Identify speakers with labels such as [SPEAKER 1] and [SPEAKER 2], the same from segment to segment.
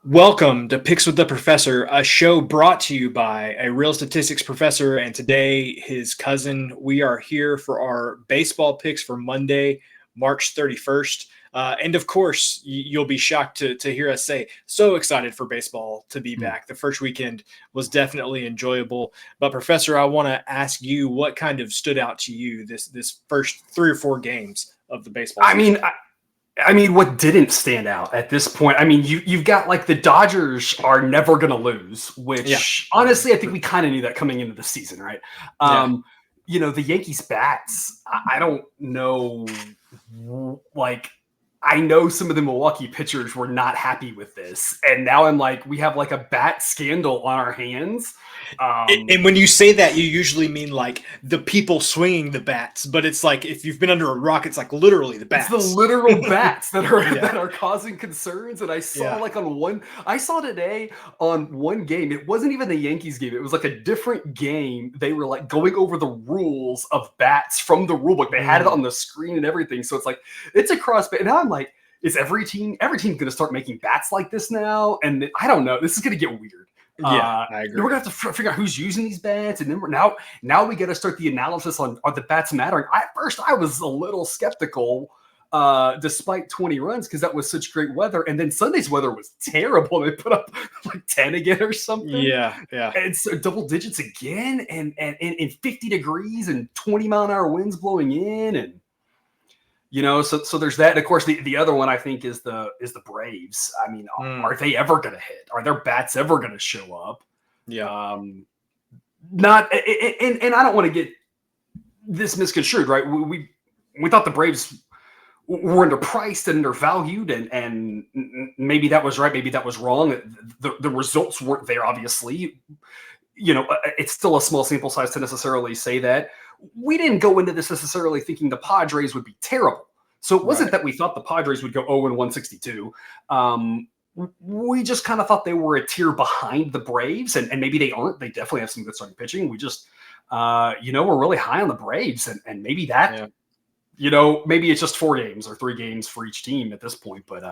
[SPEAKER 1] Welcome to Picks with the Professor, a show brought to you by a real statistics professor and today his cousin. We are here for our baseball picks for Monday, March 31st. And of course, you'll be shocked to hear us say, so excited for baseball to be back. The first weekend was definitely enjoyable. But Professor, I want to ask you what kind of stood out to you this first 3 or 4 games of the baseball season?
[SPEAKER 2] I mean, what didn't stand out at this point? I mean, you've got like the Dodgers are never going to lose, which honestly, I think we kind of knew that coming into the season, right? You know, the Yankees bats, I don't know, like, I know some of the Milwaukee pitchers were not happy with this. And now I'm like, we have like a bat scandal on our hands.
[SPEAKER 1] And when you say that, you usually mean like the people swinging the bats, but it's like if you've been under a rock, it's like literally the bats.
[SPEAKER 2] It's the literal bats that are causing concerns. And I saw I saw today on one game. It wasn't even the Yankees game. It was like a different game. They were like going over the rules of bats from the rule book. They had it on the screen and everything. So it's like it's a cross. And now I'm like, is every team going to start making bats like this now? And I don't know. This is going to get weird.
[SPEAKER 1] I agree.
[SPEAKER 2] We're gonna have to figure out who's using these bats, and then now we got to start the analysis on are the bats mattering. At first, I was a little skeptical, despite 20 runs because that was such great weather, and then Sunday's weather was terrible. They put up like 10 again or something.
[SPEAKER 1] Yeah.
[SPEAKER 2] And so double digits again, and 50 degrees and 20-mile-an-hour winds blowing in, and you know, so there's that. And of course, the other one I think is the Braves. I mean, are they ever going to hit? Are their bats ever going to show up?
[SPEAKER 1] Yeah.
[SPEAKER 2] Not and I don't want to get this misconstrued, right? We thought the Braves were underpriced and undervalued, and maybe that was right, maybe that was wrong. The results weren't there, obviously. You know, it's still a small sample size to necessarily say that. We didn't go into this necessarily thinking the Padres would be terrible. So it wasn't that we thought the Padres would go 0-162. We just kind of thought they were a tier behind the Braves, and maybe they aren't. They definitely have some good starting pitching. We just, we're really high on the Braves, and maybe that, maybe it's just 4 games or 3 games for each team at this point. But,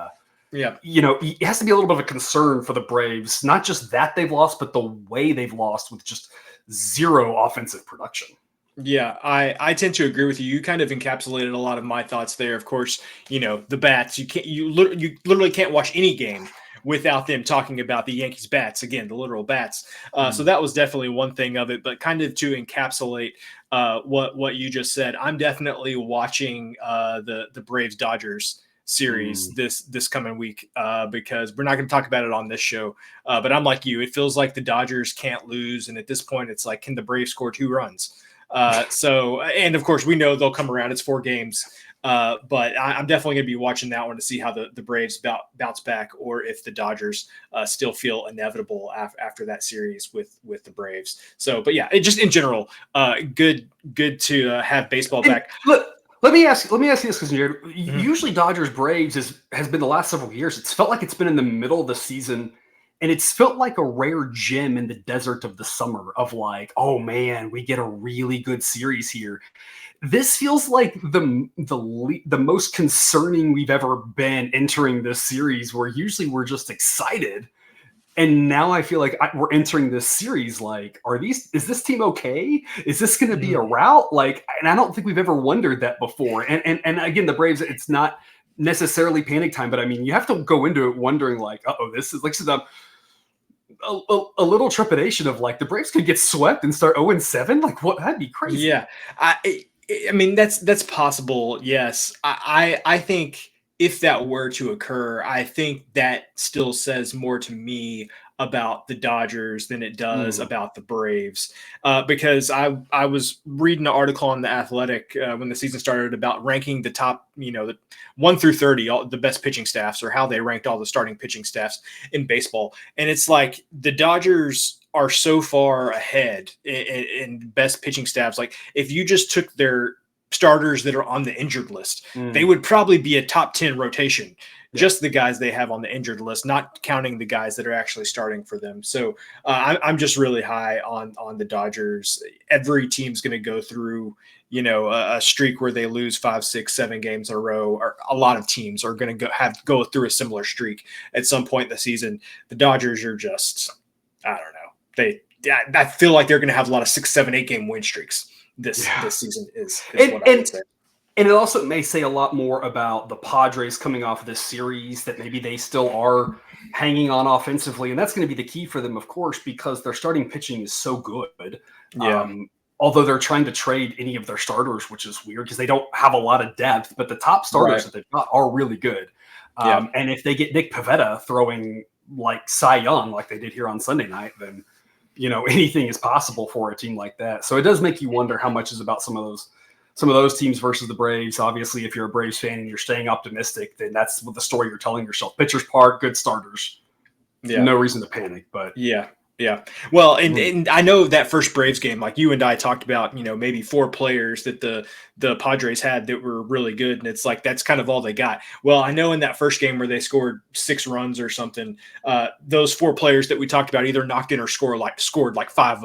[SPEAKER 2] it has to be a little bit of a concern for the Braves, not just that they've lost, but the way they've lost with just zero offensive production.
[SPEAKER 1] Yeah, I tend to agree with you. You kind of encapsulated a lot of my thoughts there. Of course, the bats. You literally can't watch any game without them talking about the Yankees bats again, the literal bats. So that was definitely one thing of it. But kind of to encapsulate what you just said, I'm definitely watching the Braves Dodgers series this coming week because we're not going to talk about it on this show. But I'm like you. It feels like the Dodgers can't lose, and at this point, it's like, can the Braves score 2 runs? And of course we know they'll come around. It's 4 games, but I'm definitely going to be watching that one to see how the Braves bounce back, or if the Dodgers still feel inevitable after that series with the Braves. So, but yeah, it just in general, good to have baseball back.
[SPEAKER 2] Look, let me ask you this, because usually Dodgers Braves has been the last several years. It's felt like it's been in the middle of the season. And it's felt like a rare gem in the desert of the summer of like, oh man, we get a really good series here. This feels like the most concerning we've ever been entering this series, where usually we're just excited. And now I feel like we're entering this series like, is this team okay? Is this going to be a rout? Like, and I don't think we've ever wondered that before. And again, the Braves, it's not necessarily panic time, but I mean, you have to go into it wondering like, this is like a little trepidation of like the Braves could get swept and start 0-7. Like, what? That'd be crazy.
[SPEAKER 1] Yeah, I mean that's possible. Yes, I think if that were to occur, I think that still says more to me about the Dodgers than it does about the Braves. Because I was reading an article on The Athletic when the season started about ranking the top, the 1 through 30, all the best pitching staffs, or how they ranked all the starting pitching staffs in baseball. And it's like the Dodgers are so far ahead in best pitching staffs. Like if you just took their starters that are on the injured list, they would probably be a top 10 rotation just the guys they have on the injured list, not counting the guys that are actually starting for them. So I'm just really high on the Dodgers. Every team's going to go through, a streak where they lose 5, 6, 7 games in a row. Or a lot of teams are going to go through a similar streak at some point in the season. The Dodgers are just, I don't know. I feel like they're going to have a lot of 6, 7, 8 game win streaks this season is what I would say.
[SPEAKER 2] And it also may say a lot more about the Padres coming off of this series, that maybe they still are hanging on offensively. And that's going to be the key for them, of course, because their starting pitching is so good.
[SPEAKER 1] Yeah.
[SPEAKER 2] Although they're trying to trade any of their starters, which is weird because they don't have a lot of depth, but the top starters that they've got are really good. And if they get Nick Pivetta throwing like Cy Young, like they did here on Sunday night, then, anything is possible for a team like that. So it does make you wonder how much is about some of those teams versus the Braves. Obviously, if you're a Braves fan and you're staying optimistic, then that's what the story you're telling yourself. Pitchers park, good starters. No reason to panic, but
[SPEAKER 1] Yeah. Well, and I know that first Braves game, like you and I talked about, maybe 4 players that the Padres had that were really good. And it's like, that's kind of all they got. Well, I know in that first game where they scored 6 runs or something, those 4 players that we talked about either knocked in or scored like 5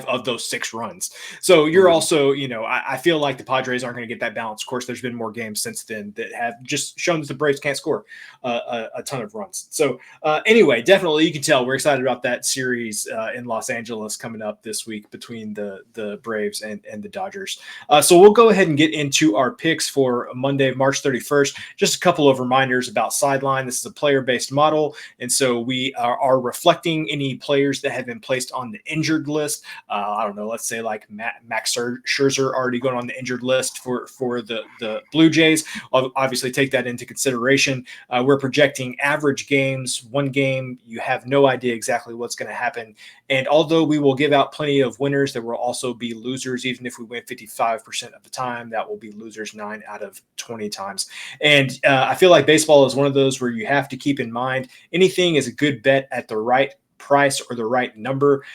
[SPEAKER 1] of those 6 runs. So you're also, I feel like the Padres aren't going to get that balance. Of course, there's been more games since then that have just shown that the Braves can't score a ton of runs. So anyway, definitely you can tell we're excited about that series in Los Angeles coming up this week between the Braves and the Dodgers. So we'll go ahead and get into our picks for Monday, March 31st. Just a couple of reminders about Sideline. This is a player-based model. And so we are reflecting any players that have been placed on the injured list. I don't know, let's say like Max Scherzer already going on the injured list for the Blue Jays. I'll obviously take that into consideration. We're projecting average games, 1 game. You have no idea exactly what's going to happen. And although we will give out plenty of winners, there will also be losers. Even if we win 55% of the time, that will be losers 9 out of 20 times. And I feel like baseball is one of those where you have to keep in mind anything is a good bet at the right price or the right number.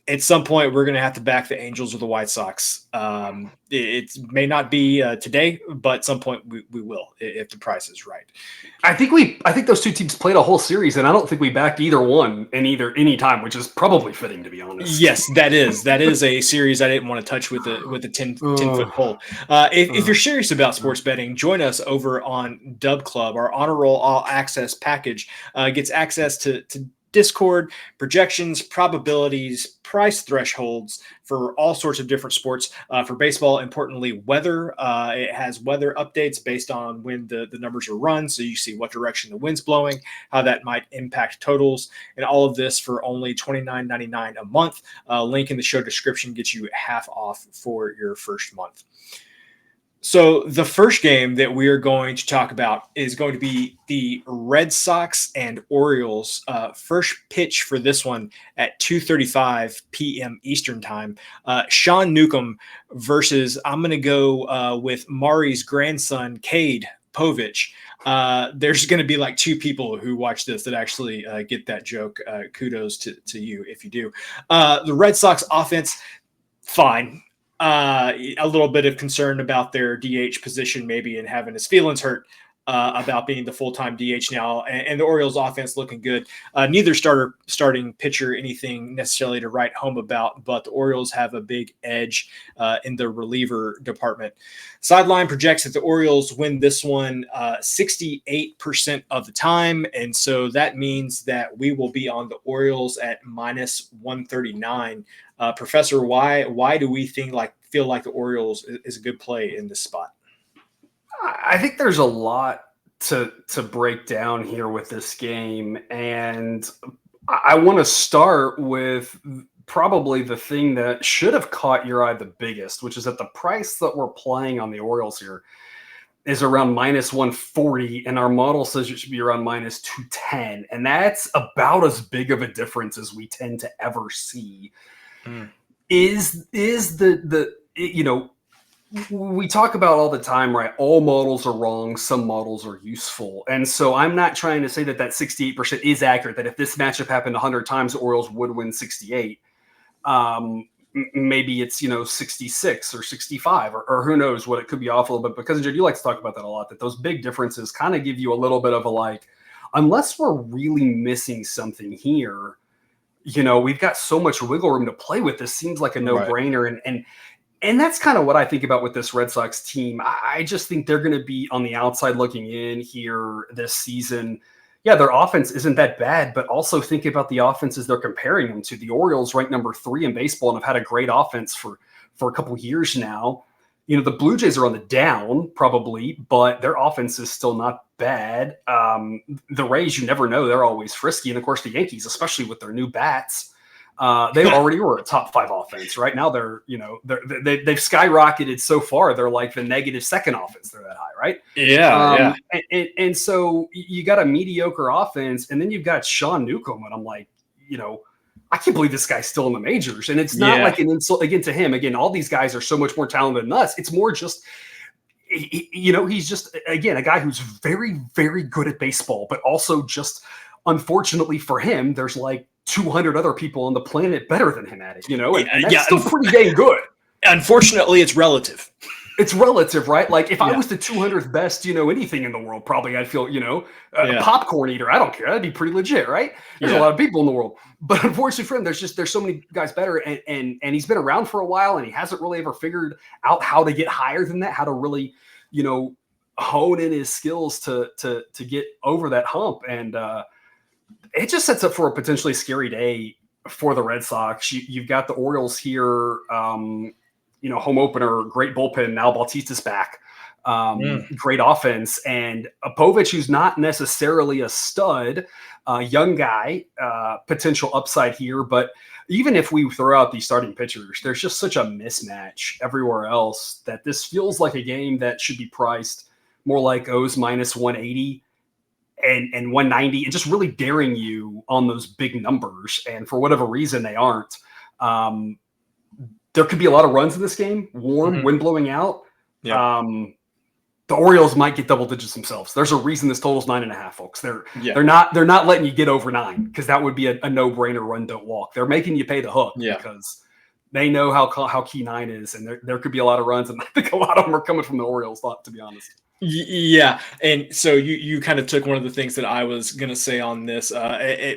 [SPEAKER 1] At some point, we're going to have to back the Angels or the White Sox. It may not be today, but at some point we will if the price is right.
[SPEAKER 2] I think those 2 teams played a whole series, and I don't think we backed either one in any time, which is probably fitting, to be honest.
[SPEAKER 1] Yes, that is a series I didn't want to touch with a 10-foot pole. If you're serious about sports betting, join us over on Dub Club. Our Honor Roll All Access package gets access to Discord, projections, probabilities, price thresholds for all sorts of different sports. For baseball, importantly, weather. It has weather updates based on when the numbers are run. So you see what direction the wind's blowing, how that might impact totals, and all of this for only $29.99 a month. Link in the show description gets you half off for your first month. So the first game that we are going to talk about is going to be the Red Sox and Orioles. First pitch for this one at 2:35 p.m. Eastern time. Sean Newcomb versus, I'm going to go with Mari's grandson, Cade Povich. There's going to be like 2 people who watch this that actually get that joke. Kudos to you if you do. The Red Sox offense, fine. A little bit of concern about their DH position maybe and having his feelings hurt about being the full-time DH now. And the Orioles offense looking good. Neither starting pitcher anything necessarily to write home about, but the Orioles have a big edge in the reliever department. Sideline projects that the Orioles win this one 68% of the time. And so that means that we will be on the Orioles at minus 139. Professor, why do we feel like the Orioles is a good play in this spot?
[SPEAKER 2] I think there's a lot to break down here with this game, and I want to start with probably the thing that should have caught your eye the biggest, which is that the price that we're playing on the Orioles here is around minus 140, and our model says it should be around minus 210, and that's about as big of a difference as we tend to ever see. Is the we talk about all the time, right? All models are wrong. Some models are useful. And so I'm not trying to say that 68% is accurate, that if this matchup happened 100 times, the Orioles would win 68. maybe it's, 66 or 65 or who knows what it could be off a little bit. Because you like to talk about that a lot, that those big differences kind of give you a little bit of a like, unless we're really missing something here, we've got so much wiggle room to play with. This seems like a no-brainer. And that's kind of what I think about with this Red Sox team. I just think they're going to be on the outside looking in here this season. Yeah, their offense isn't that bad, but also think about the offenses they're comparing them to. The Orioles ranked number 3 in baseball and have had a great offense for a couple years now. The Blue Jays are on the down probably, but their offense is still not bad. The Rays, you never know. They're always frisky. And of course, the Yankees, especially with their new bats, they already were a top 5 offense. Right now, they've skyrocketed so far. They're like the negative second offense. They're that high, right?
[SPEAKER 1] Yeah.
[SPEAKER 2] And so you got a mediocre offense, and then you've got Sean Newcomb, and I'm like, I can't believe this guy's still in the majors. And it's not like an insult again to him. Again, all these guys are so much more talented than us. It's more just, he's just, again, a guy who's very, very good at baseball, but also just, unfortunately for him, there's like 200 other people on the planet better than him at it, and that's still pretty dang good.
[SPEAKER 1] Unfortunately, it's relative.
[SPEAKER 2] It's relative, right? Like if I was the 200th best, anything in the world, probably I'd feel, popcorn eater. I don't care. That'd be pretty legit, right? There's a lot of people in the world, but unfortunately for him, there's so many guys better, and he's been around for a while, and he hasn't really ever figured out how to get higher than that, how to really, hone in his skills to get over that hump, and it just sets up for a potentially scary day for the Red Sox. You've got the Orioles here. Home opener, great bullpen. Now Bautista's back. Great offense. And Povich, who's not necessarily a stud, young guy, potential upside here. But even if we throw out these starting pitchers, there's just such a mismatch everywhere else that this feels like a game that should be priced more like O's minus 180 and 190, and just really daring you on those big numbers. And for whatever reason, they aren't. There could be a lot of runs in this game. Warm, wind blowing out. The Orioles might get double digits themselves. There's a reason this total's 9.5, folks. They're not letting you get over 9, because that would be a no-brainer run, don't walk. They're making you pay the hook because they know how key 9 is, and there could be a lot of runs, and I think a lot of them are coming from the Orioles, to be honest.
[SPEAKER 1] Yeah, and so you kind of took one of the things that I was going to say on this.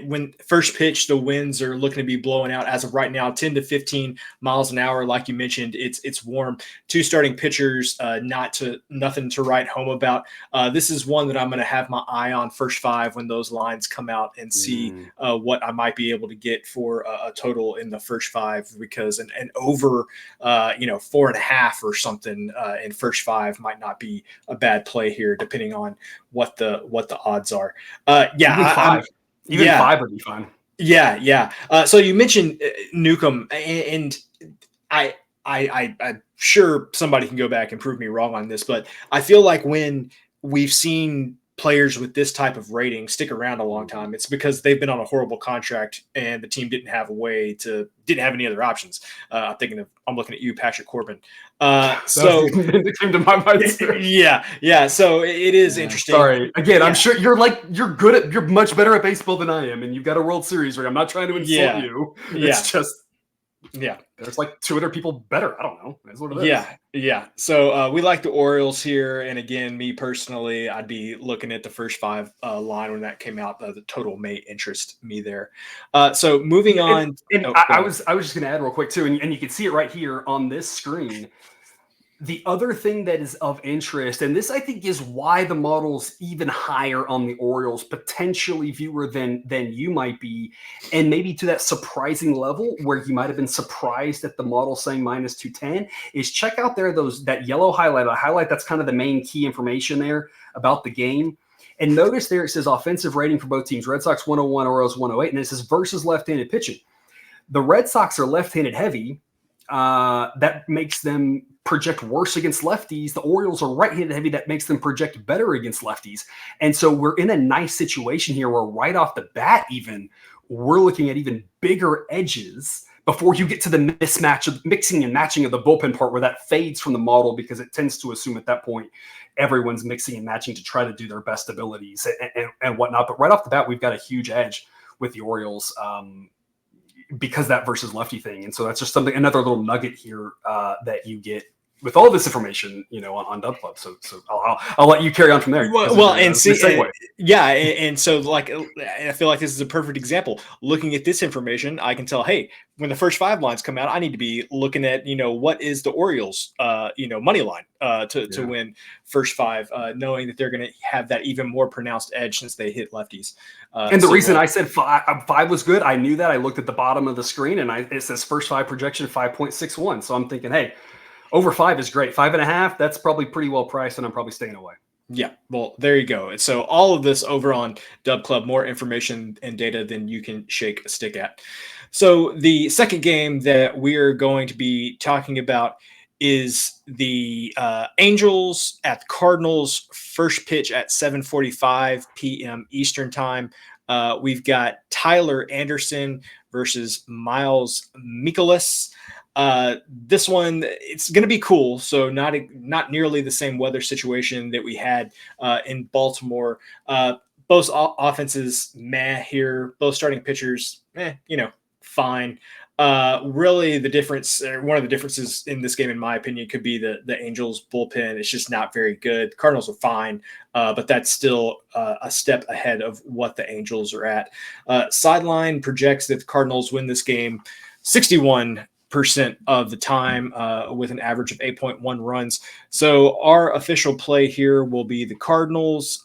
[SPEAKER 1] When first pitch, the winds are looking to be blowing out as of right now, 10 to 15 miles an hour. Like you mentioned, it's warm. 2 starting pitchers, nothing to write home about. This is one that I'm going to have my eye on first 5 when those lines come out, and see what I might be able to get for a total in the first 5, because an over 4.5 or something in first 5 might not be a bad play here, depending on what the odds are.
[SPEAKER 2] Even 5 would be fine.
[SPEAKER 1] So you mentioned Newcomb, and I'm sure somebody can go back and prove me wrong on this, but I feel like when we've seen players with this type of rating stick around a long time, it's because they've been on a horrible contract and the team didn't have any other options. I'm looking at you, Patrick Corbin. So
[SPEAKER 2] it came to my mind.
[SPEAKER 1] So it is interesting.
[SPEAKER 2] Sorry. Again, I'm sure you're much better at baseball than I am, and you've got a World Series ring. I'm not trying to insult you. It's just there's like 2 other people better. I don't know. That's what it is.
[SPEAKER 1] So we like the Orioles here, and again, me personally, I'd be looking at the first 5 line when that came out. The total may interest me there. So moving on,
[SPEAKER 2] I was just going to add real quick too, and you can see it right here on this screen. The other thing that is of interest, and this I think is why the model's even higher on the Orioles, potentially viewer than you might be, and maybe to that surprising level where you might have been surprised at the model saying minus 210, is check out there that yellow highlight, a highlight that's kind of the main key information there about the game. And notice there it says offensive rating for both teams, Red Sox 101, Orioles 108, and it says versus left-handed pitching. The Red Sox are left-handed heavy. That makes them project worse against lefties. The Orioles are right-handed heavy. That makes them project better against lefties. And so we're in a nice situation here where right off the bat, even we're looking at even bigger edges before you get to the mismatch of mixing and matching of the bullpen part, where that fades from the model because it tends to assume at that point everyone's mixing and matching to try to do their best abilities and whatnot. But right off the bat, we've got a huge edge with the Orioles. because that versus lefty thing. And so that's just another little nugget here that you get with all this information, on Dub Club. So I'll let you carry on from there.
[SPEAKER 1] Well, and see, and so like I feel like this is a perfect example. Looking at this information, I can tell, hey, when the first 5 lines come out, I need to be looking at what is the Orioles money line to win first 5, knowing that they're going to have that even more pronounced edge since they hit lefties.
[SPEAKER 2] And the reason I said 5 was good, I knew that. I looked at the bottom of the screen and it says first 5 projection 5.61. So I'm thinking, hey, over 5 is great. 5.5, that's probably pretty well priced, and I'm probably staying away.
[SPEAKER 1] Yeah, well, there you go. And so all of this over on Dub Club, more information and data than you can shake a stick at. So the second game that we're going to be talking about is the Angels at the Cardinals. First pitch at 7:45 p.m. Eastern time. We've got Tyler Anderson versus Miles Mikolas. This one, it's going to be cool. So not nearly the same weather situation that we had in Baltimore. Both offenses, meh here. Both starting pitchers, fine. Really, the difference, or one of the differences in this game, in my opinion, could be the Angels bullpen. It's just not very good. The Cardinals are fine, but that's still a step ahead of what the Angels are at. Sideline projects that the Cardinals win this game 61% of the time with an average of 8.1 runs. So our official play here will be the Cardinals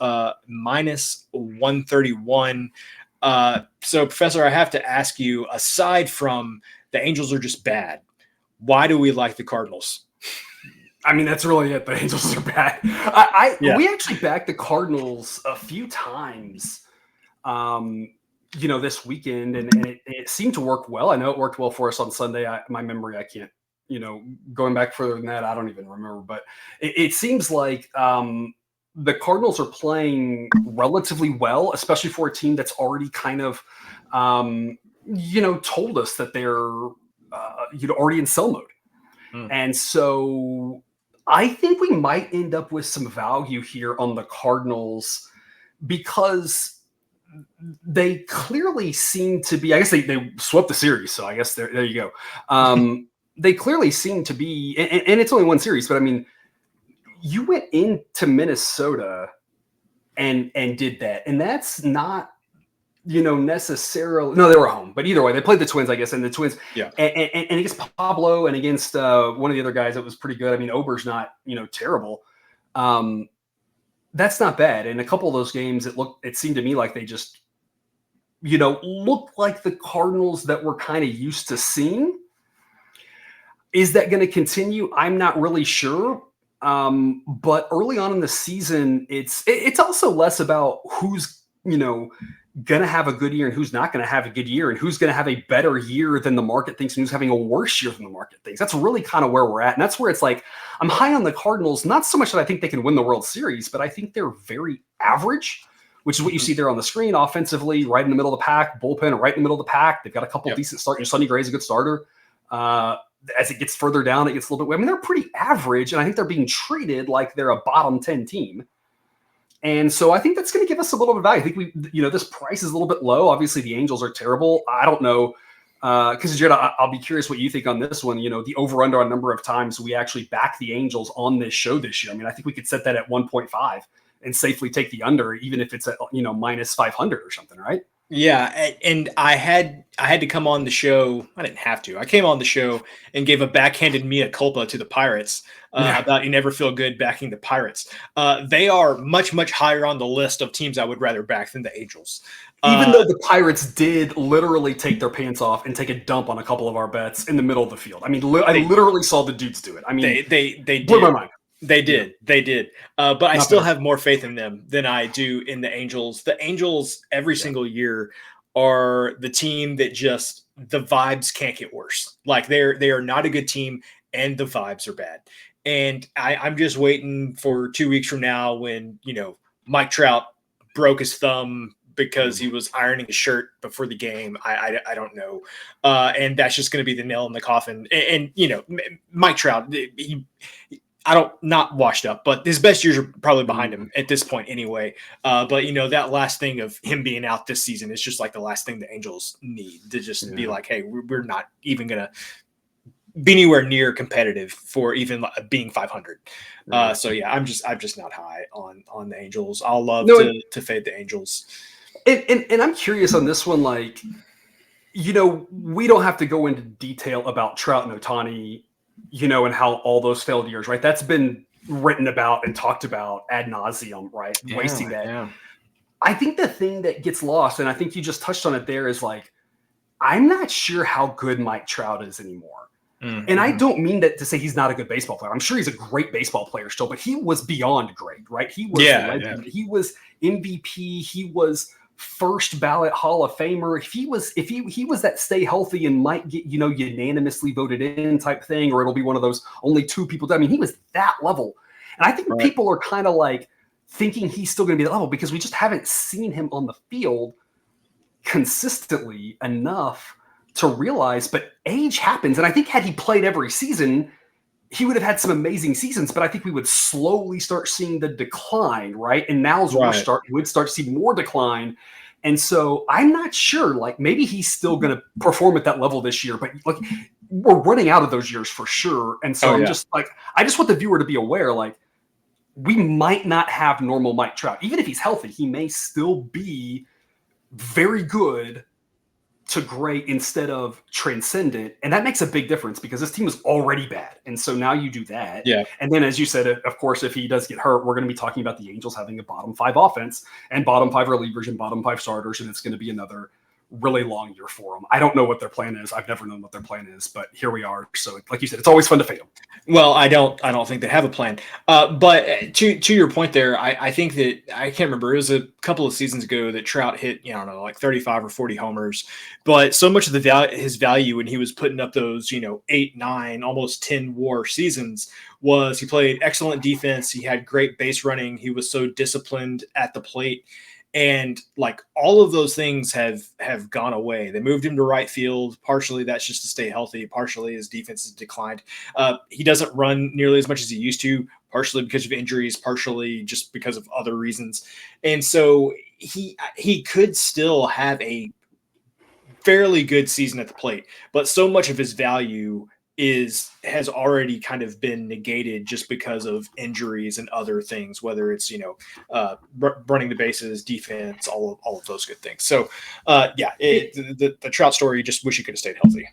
[SPEAKER 1] minus 131. So, Professor, I have to ask you, aside from the Angels are just bad, why do we like the Cardinals?
[SPEAKER 2] I mean, that's really it. The Angels are bad. We actually backed the Cardinals a few times, this weekend, and it seemed to work well. I know it worked well for us on Sunday. My memory, I can't, going back further than that, I don't even remember. But it seems like the Cardinals are playing relatively well, especially for a team that's already kind of, told us that they're, already in sell mode. And so I think we might end up with some value here on the Cardinals because they clearly seem to be, I guess they swept the series. So I guess there you go. They clearly seem to be, and it's only one series, but I mean, you went into Minnesota and did that. And that's not, necessarily, no, they were home, but either way, they played the Twins, I guess. And the Twins, and against Pablo and against one of the other guys that was pretty good. I mean, Ober's not, terrible. That's not bad. And a couple of those games, it seemed to me like they just, looked like the Cardinals that we're kind of used to seeing. Is that going to continue? I'm not really sure. But early on in the season, it's also less about who's, going to have a good year and who's not going to have a good year and who's going to have a better year than the market thinks and who's having a worse year than the market thinks. That's really kind of where we're at. And that's where it's like, I'm high on the Cardinals, not so much that I think they can win the World Series, but I think they're very average, which is what you see there on the screen. Offensively, right in the middle of the pack, bullpen right in the middle of the pack. They've got a couple decent starts. Sonny Gray's a good starter. As it gets further down, it gets a little bit, they're pretty average, and I think they're being treated like they're a bottom 10 team. And so I think that's going to give us a little bit of value. I think this price is a little bit low. Obviously, the Angels are terrible. I don't know. Because, Jared, I'll be curious what you think on this one. The over-under on number of times we actually back the Angels on this show this year. I mean, I think we could set that at 1.5 and safely take the under, even if it's at, minus 500 or something, right?
[SPEAKER 1] Yeah, and I had to come on the show. I didn't have to. I came on the show and gave a backhanded mea culpa to the Pirates about you never feel good backing the Pirates. They are much, much higher on the list of teams I would rather back than the Angels.
[SPEAKER 2] Even though the Pirates did literally take their pants off and take a dump on a couple of our bets in the middle of the field. I mean, I literally saw the dudes do it. I mean,
[SPEAKER 1] they
[SPEAKER 2] blew my mind.
[SPEAKER 1] They did. But I still have more faith in them than I do in the Angels. The Angels every single year are the team that just the vibes can't get worse. Like they are not a good team and the vibes are bad. And I'm just waiting for 2 weeks from now when, Mike Trout broke his thumb because he was ironing his shirt before the game. I don't know. And that's just going to be the nail in the coffin. And Mike Trout, I don't not washed up, but his best years are probably behind him at this point anyway. But that last thing of him being out this season is just like the last thing the Angels need to just be like, hey, we're not even gonna be anywhere near competitive for even being 500. So yeah, I'm just not high on the Angels. I'll love to fade the Angels.
[SPEAKER 2] And I'm curious on this one, like, we don't have to go into detail about Trout and Ohtani, and how all those failed years, right? That's been written about and talked about ad nauseum, right? Wasting that.
[SPEAKER 1] Yeah.
[SPEAKER 2] I think the thing that gets lost, and I think you just touched on it there, is like, I'm not sure how good Mike Trout is anymore.
[SPEAKER 1] Mm-hmm.
[SPEAKER 2] And I don't mean that to say he's not a good baseball player. I'm sure he's a great baseball player still, but he was beyond great, right? He was legend. He was MVP. He was first ballot Hall of Famer. If he was that stay healthy and might get, unanimously voted in type thing, or it'll be one of those only two people. I mean, he was that level. And I think people are kind of like thinking he's still going to be that level because we just haven't seen him on the field consistently enough to realize, but age happens. And I think had he played every season, he would have had some amazing seasons, but I think we would slowly start seeing the decline, right? And now we'd start to see more decline. And so I'm not sure, like maybe he's still going to perform at that level this year, but like we're running out of those years for sure. And so just like, I just want the viewer to be aware, like we might not have normal Mike Trout. Even if he's healthy, he may still be very good to great instead of transcendent. And that makes a big difference because this team is already bad. And so now you do that.
[SPEAKER 1] Yeah.
[SPEAKER 2] And then, as you said, of course, if he does get hurt, we're going to be talking about the Angels having a bottom 5 offense and bottom 5 relievers and bottom 5 starters. And it's going to be another really long year for them. I don't know what their plan is. I've never known what their plan is, but here we are. So like you said, it's always fun to fade them.
[SPEAKER 1] Well, I don't think they have a plan. But to your point there, I think that I can't remember. It was a couple of seasons ago that Trout hit, I don't know, like 35 or 40 homers. But so much of his value when he was putting up those, 8, 9, almost 10 WAR seasons was he played excellent defense. He had great base running. He was so disciplined at the plate. And like all of those things have gone away. They moved him to right field. Partially that's just to stay healthy. Partially his defense has declined. He doesn't run nearly as much as he used to, partially because of injuries, partially just because of other reasons. And so he could still have a fairly good season at the plate, but so much of his value has already kind of been negated just because of injuries and other things, whether it's, running the bases, defense, all of those good things. So, the Trout story, you just wish he could have stayed healthy.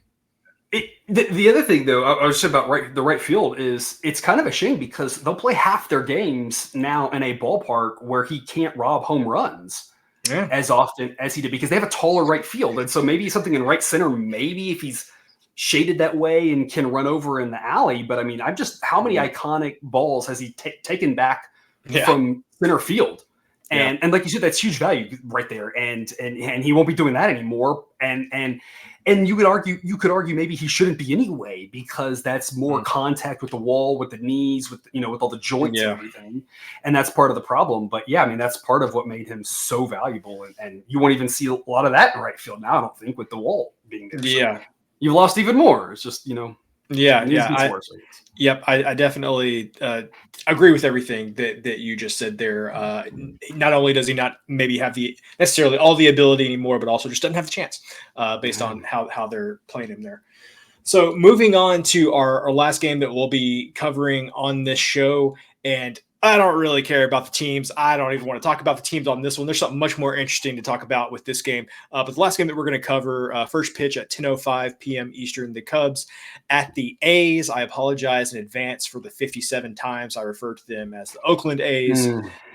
[SPEAKER 2] The other thing, though, I was saying about the right field is it's kind of a shame because they'll play half their games now in a ballpark where he can't rob home runs as often as he did because they have a taller right field. And so maybe something in right center, maybe if he's shaded that way and can run over in the alley. But I mean, how many iconic balls has he taken back from center field? And like you said, that's huge value right there. And he won't be doing that anymore. And you could argue maybe he shouldn't be anyway, because that's more contact with the wall, with the knees, with all the joints and everything. And that's part of the problem. But yeah, I mean, that's part of what made him so valuable. And you won't even see a lot of that in right field now, I don't think, with the wall being there.
[SPEAKER 1] Yeah.
[SPEAKER 2] So you've lost even more. It's just,
[SPEAKER 1] I definitely agree with everything that you just said there. Not only does he not maybe have necessarily all the ability anymore, but also just doesn't have the chance based on how they're playing him there. So moving on to our last game that we'll be covering on this show, and I don't really care about the teams. I don't even want to talk about the teams on this one. There's something much more interesting to talk about with this game. But the last game that we're going to cover, first pitch at 10:05 p.m. Eastern, the Cubs at the A's. I apologize in advance for the 57 times I referred to them as the Oakland A's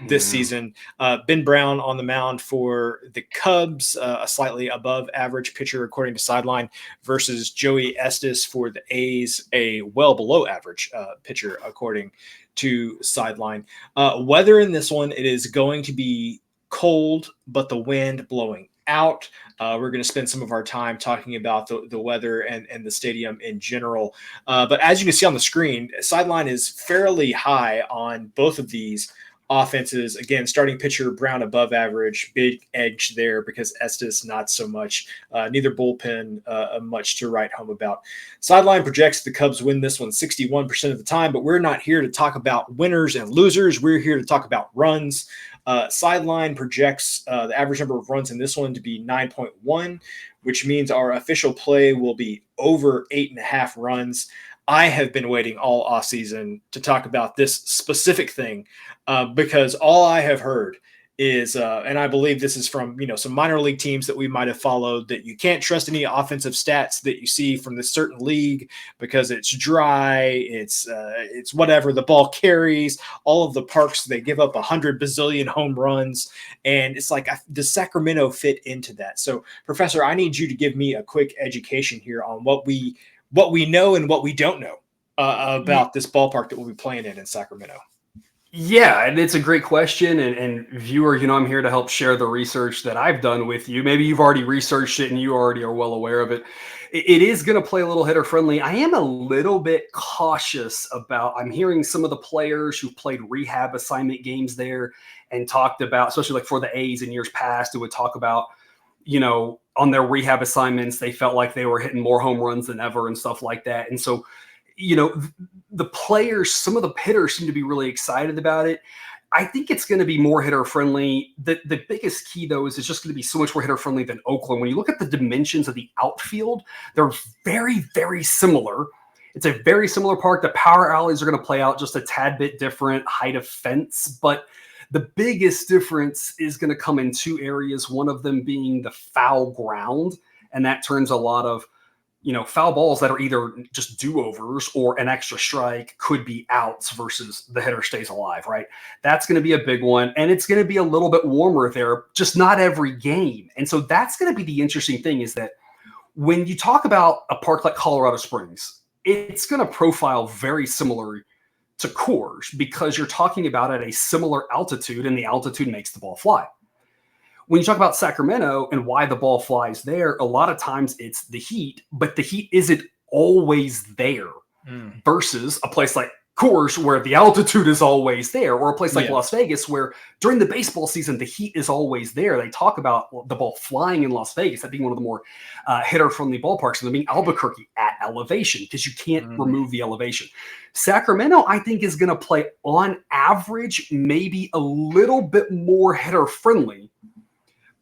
[SPEAKER 1] this season. Ben Brown on the mound for the Cubs, a slightly above average pitcher according to Sideline, versus Joey Estes for the A's, a well below average pitcher according to Sideline. Weather in this one, it is going to be cold, but the wind blowing out. We're going to spend some of our time talking about the weather and the stadium in general. But as you can see on the screen, Sideline is fairly high on both of these offenses. Again, starting pitcher Brown above average, big edge there because Estes not so much. Neither bullpen much to write home about. Sideline projects the Cubs win this one 61% of the time, but we're not here to talk about winners and losers. We're here to talk about runs. Sideline projects the average number of runs in this one to be 9.1, which means our official play will be over 8.5 runs. I have been waiting all offseason to talk about this specific thing because all I have heard is, and I believe this is from some minor league teams that we might have followed, that you can't trust any offensive stats that you see from this certain league because it's dry, it's whatever, the ball carries, all of the parks, they give up 100 bazillion home runs, and it's like, does Sacramento fit into that? So, Professor, I need you to give me a quick education here on what we know and what we don't know about this ballpark that we'll be playing in Sacramento.
[SPEAKER 2] Yeah, and it's a great question. And viewer, I'm here to help share the research that I've done with you. Maybe you've already researched it and you already are well aware of it. It is going to play a little hitter friendly. I am a little bit cautious about, I'm hearing some of the players who played rehab assignment games there and talked about, especially like for the A's in years past, who would talk about, on their rehab assignments, they felt like they were hitting more home runs than ever and stuff like that. And so, the players, some of the hitters seem to be really excited about it. I think it's going to be more hitter friendly. The biggest key, though, is it's just going to be so much more hitter friendly than Oakland. When you look at the dimensions of the outfield, they're very, very similar. It's a very similar park. The power alleys are going to play out just a tad bit different, height of fence. But the biggest difference is going to come in two areas, one of them being the foul ground. And that turns a lot of foul balls that are either just do-overs or an extra strike could be outs versus the hitter stays alive, right? That's going to be a big one. And it's going to be a little bit warmer there, just not every game. And so that's going to be the interesting thing, is that when you talk about a park like Colorado Springs, it's going to profile very similar to Coors because you're talking about at a similar altitude, and the altitude makes the ball fly. When you talk about Sacramento and why the ball flies there, a lot of times it's the heat, but the heat isn't always there versus a place like Coors where the altitude is always there, or a place like Las Vegas where during the baseball season, the heat is always there. They talk about the ball flying in Las Vegas, that being one of the more hitter-friendly ballparks, and then being Albuquerque at elevation because you can't remove the elevation. Sacramento, I think, is going to play on average maybe a little bit more hitter-friendly,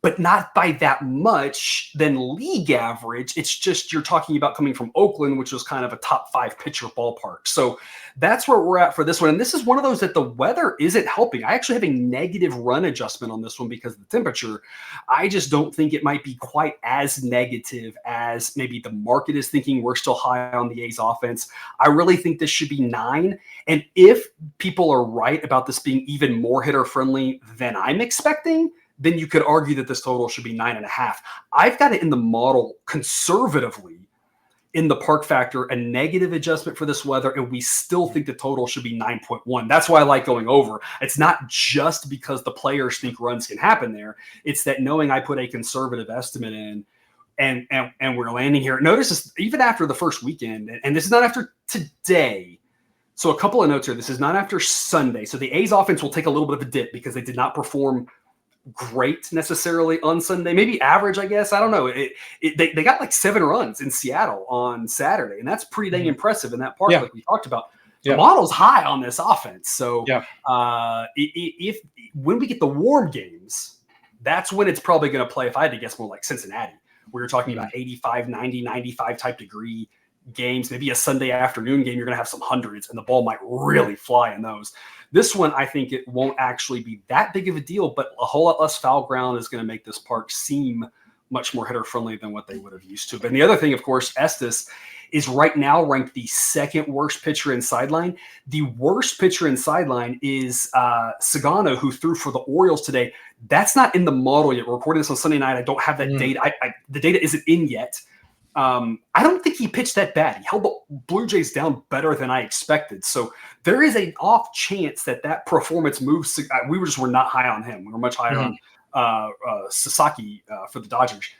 [SPEAKER 2] but not by that much than league average. It's just you're talking about coming from Oakland, which was kind of a top 5 pitcher ballpark. So that's where we're at for this one. And this is one of those that the weather isn't helping. I actually have a negative run adjustment on this one because of the temperature. I just don't think it might be quite as negative as maybe the market is thinking. We're still high on the A's offense. I really think this should be 9. And if people are right about this being even more hitter friendly than I'm expecting, then you could argue that this total should be 9.5. I've got it in the model conservatively in the park factor, a negative adjustment for this weather, and we still think the total should be 9.1. That's why I like going over. It's not just because the players think runs can happen there. It's that knowing I put a conservative estimate in, and we're landing here. Notice this, even after the first weekend, and this is not after today. So a couple of notes here. This is not after Sunday. So the A's offense will take a little bit of a dip because they did not perform great necessarily on Sunday, maybe average, I guess. I don't know. They got like 7 runs in Seattle on Saturday, and that's pretty dang impressive in that park, like we talked about. The model's high on this offense. So if when we get the warm games, that's when it's probably going to play, if I had to guess, more like Cincinnati, where you're talking about 85, 90, 95 type degree games, maybe a Sunday afternoon game, you're going to have some hundreds, and the ball might really fly in those. This one, I think it won't actually be that big of a deal, but a whole lot less foul ground is going to make this park seem much more hitter-friendly than what they would have used to. But the other thing, of course, Estes is right now ranked the 2nd worst pitcher in sideline. The worst pitcher in sideline is Sagano, who threw for the Orioles today. That's not in the model yet. We're recording this on Sunday night. I don't have that data. The data isn't in yet. I don't think he pitched that bad. He held the Blue Jays down better than I expected. So there is an off chance that performance moves. We were not high on him. We were much higher on Sasaki for the Dodgers.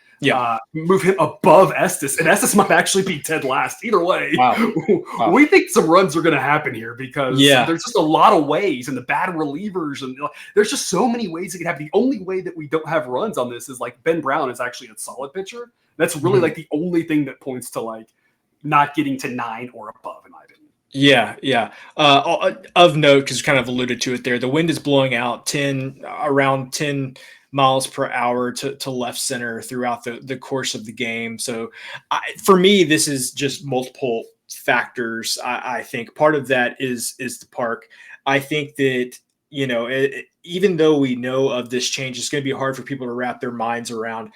[SPEAKER 2] move him above Estes, and Estes might actually be dead last. Either way,
[SPEAKER 1] wow.
[SPEAKER 2] We think some runs are going to happen here because there's just a lot of ways, and the bad relievers, and there's just so many ways it can happen. The only way that we don't have runs on this is like Ben Brown is actually a solid pitcher. That's really like the only thing that points to like not getting to 9 or above, in my opinion.
[SPEAKER 1] Yeah. Of note, because you kind of alluded to it there, the wind is blowing out around 10 miles per hour to left center throughout the course of the game. So for me, this is just multiple factors. I think part of that is the park. I think that, even though we know of this change, it's going to be hard for people to wrap their minds around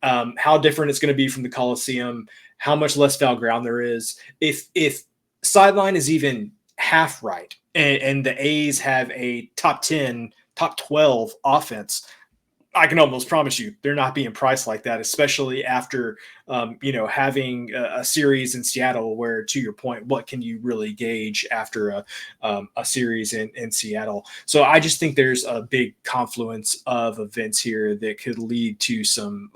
[SPEAKER 1] how different it's going to be from the Coliseum, how much less foul ground there is. If sideline is even half right and the A's have a top 10, top 12 offense, I can almost promise you they're not being priced like that, especially after, having a series in Seattle where, to your point, what can you really gauge after a series in Seattle? So I just think there's a big confluence of events here that could lead to some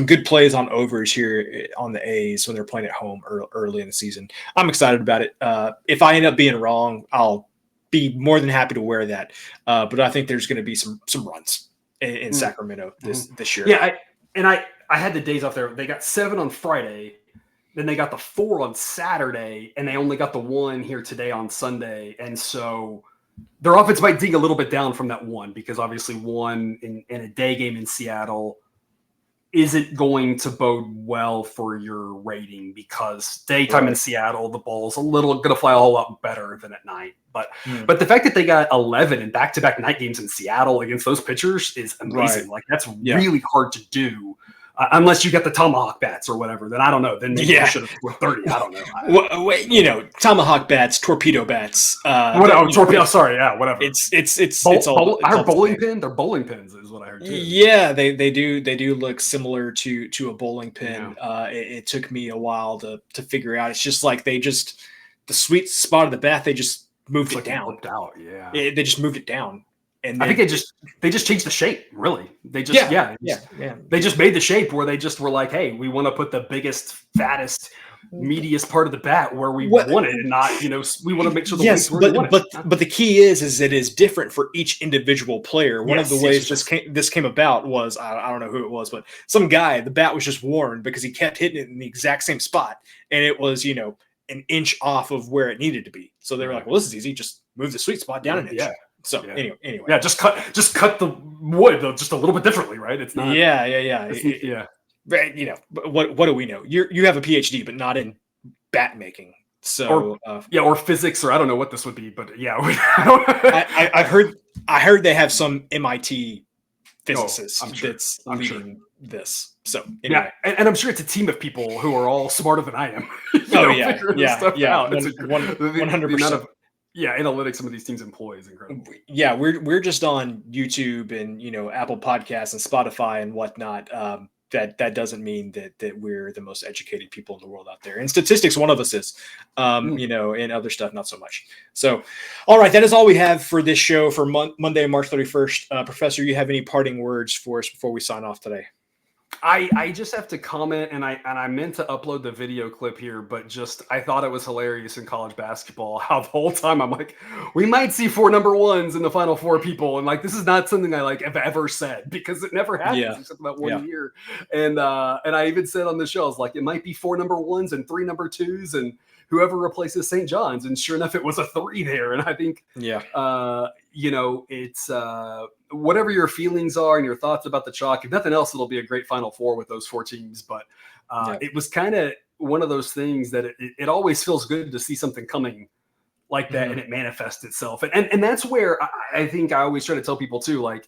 [SPEAKER 1] good plays on overs here on the A's when they're playing at home early in the season. I'm excited about it. If I end up being wrong, I'll be more than happy to wear that. But I think there's going to be some runs in Sacramento this year.
[SPEAKER 2] Yeah, I had the days off there. They got 7 on Friday, then they got the 4 on Saturday, and they only got the 1 here today on Sunday. And so their offense might dig a little bit down from that 1 because obviously 1 in a day game in Seattle isn't going to bode well for your rating because daytime in Seattle, the ball's going to fly a whole lot better than at night. But the fact that they got 11 in back-to-back night games in Seattle against those pitchers is amazing. Like that's really hard to do. Unless you get the tomahawk bats or whatever, then I don't know. Then maybe you should have scored 30. I don't know.
[SPEAKER 1] Tomahawk bats, torpedo bats.
[SPEAKER 2] Torpedo. Sorry, whatever.
[SPEAKER 1] It's
[SPEAKER 2] all. I heard bowling pin. They're bowling pins, is what I heard too.
[SPEAKER 1] Yeah, they do look similar to a bowling pin. Yeah. It took me a while to figure out. It's just like the sweet spot of the bat. They just moved it down.
[SPEAKER 2] Flipped out. Yeah.
[SPEAKER 1] They just moved it down. And
[SPEAKER 2] I think they just changed the shape. Really, they just they just made the shape where they just were like, hey, we want to put the biggest, fattest, meatiest part of the bat where we want it, and not we want to make sure the weights where we want it.
[SPEAKER 1] But the key is it is different for each individual player. One of the ways this came about was I don't know who it was, but some guy, the bat was just worn because he kept hitting it in the exact same spot, and it was an inch off of where it needed to be. So they were like, well, this is easy, just move the sweet spot down an inch. So anyway,
[SPEAKER 2] just cut the wood just a little bit differently, right? It's not.
[SPEAKER 1] But what do we know? You have a PhD, but not in bat making. So
[SPEAKER 2] or physics, or I don't know what this would be, but
[SPEAKER 1] I heard they have some MIT physicist that's leading this. So anyway.
[SPEAKER 2] And I'm sure it's a team of people who are all smarter than I am.
[SPEAKER 1] Figuring
[SPEAKER 2] this stuff out.
[SPEAKER 1] 100%.
[SPEAKER 2] Analytics some of these teams employ is incredible.
[SPEAKER 1] Yeah, we're just on YouTube and Apple Podcasts and Spotify and whatnot. That doesn't mean that we're the most educated people in the world out there. In statistics, one of us is, and other stuff not so much. So, all right, that is all we have for this show for Monday, March 31st. Professor, you have any parting words for us before we sign off today?
[SPEAKER 2] I just have to comment, and I meant to upload the video clip here, but I thought it was hilarious in college basketball how the whole time I'm like, we might see 4 number 1s in the final 4 people, and this is not something I have ever said because it never happens except about 1 year. And I even said on the show, I was like, it might be 4 number 1s and 3 number 2s and whoever replaces St. John's, and sure enough, it was a 3 there. And I think it's whatever your feelings are and your thoughts about the chalk. If nothing else, it'll be a great Final Four with those 4 teams. But it was kind of one of those things that it always feels good to see something coming like that and it manifests itself. And that's where I think I always try to tell people too,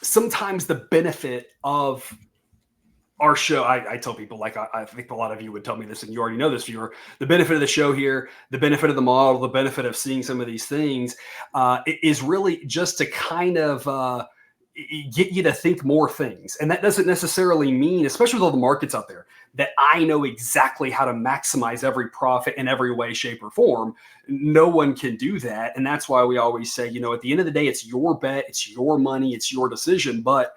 [SPEAKER 2] sometimes the benefit of our show, I tell people, I think a lot of you would tell me this, and you already know this, viewer, the benefit of the show here, the benefit of the model, the benefit of seeing some of these things is really just to kind of get you to think more things. And that doesn't necessarily mean, especially with all the markets out there, that I know exactly how to maximize every profit in every way, shape, or form. No one can do that. And that's why we always say, at the end of the day, it's your bet, it's your money, it's your decision. But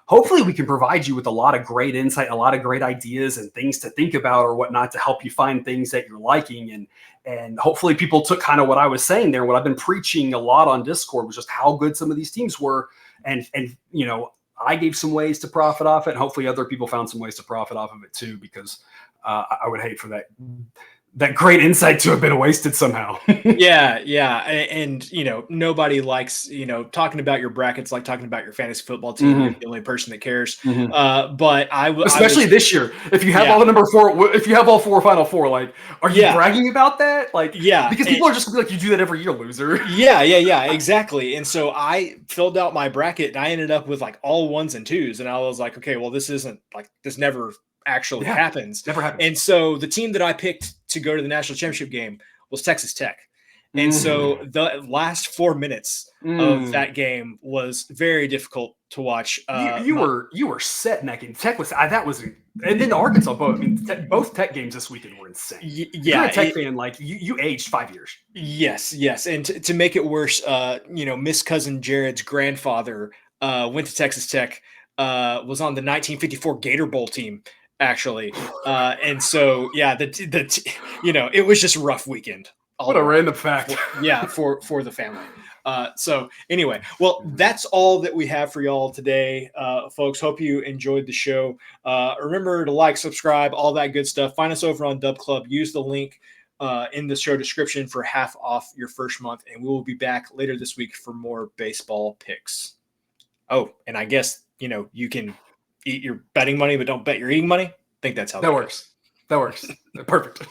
[SPEAKER 2] hopefully we can provide you with a lot of great insight, a lot of great ideas and things to think about or whatnot to help you find things that you're liking. And hopefully people took kind of what I was saying there, what I've been preaching a lot on Discord was just how good some of these teams were. And I gave some ways to profit off it. And hopefully other people found some ways to profit off of it too, because I would hate for that great insight to have been wasted somehow.
[SPEAKER 1] Yeah. And, nobody likes, talking about your brackets, like talking about your fantasy football team. You're the only person that cares. But
[SPEAKER 2] especially this year, if you have all the number 4, if you have all 4 Final Four, like, are you bragging about that? Like, because people are just gonna be like, you do that every year, loser.
[SPEAKER 1] Yeah, exactly. And so I filled out my bracket and I ended up with like all 1s and 2s. And I was like, okay, well, this never actually happens.
[SPEAKER 2] Never happens.
[SPEAKER 1] And so the team that I picked to go to the national championship game was Texas Tech. And so the last 4 minutes of that game was very difficult to watch.
[SPEAKER 2] You were set in that game. Tech was and then the Arkansas both. I mean, both Tech games this weekend were insane.
[SPEAKER 1] Yeah,
[SPEAKER 2] if you're a Tech fan, like you aged 5 years.
[SPEAKER 1] Yes, and to make it worse, Miss Cousin Jared's grandfather went to Texas Tech. Was on the 1954 Gator Bowl team. Actually, and so it was just a rough weekend.
[SPEAKER 2] What a random fact.
[SPEAKER 1] For the family. So anyway, well, that's all that we have for y'all today, folks. Hope you enjoyed the show. Remember to like, subscribe, all that good stuff. Find us over on Dub Club. Use the link in the show description for half off your first month, and we will be back later this week for more baseball picks. Oh, and I guess you can eat your betting money, but don't bet your eating money. I think that's how that
[SPEAKER 2] works. That works. Perfect.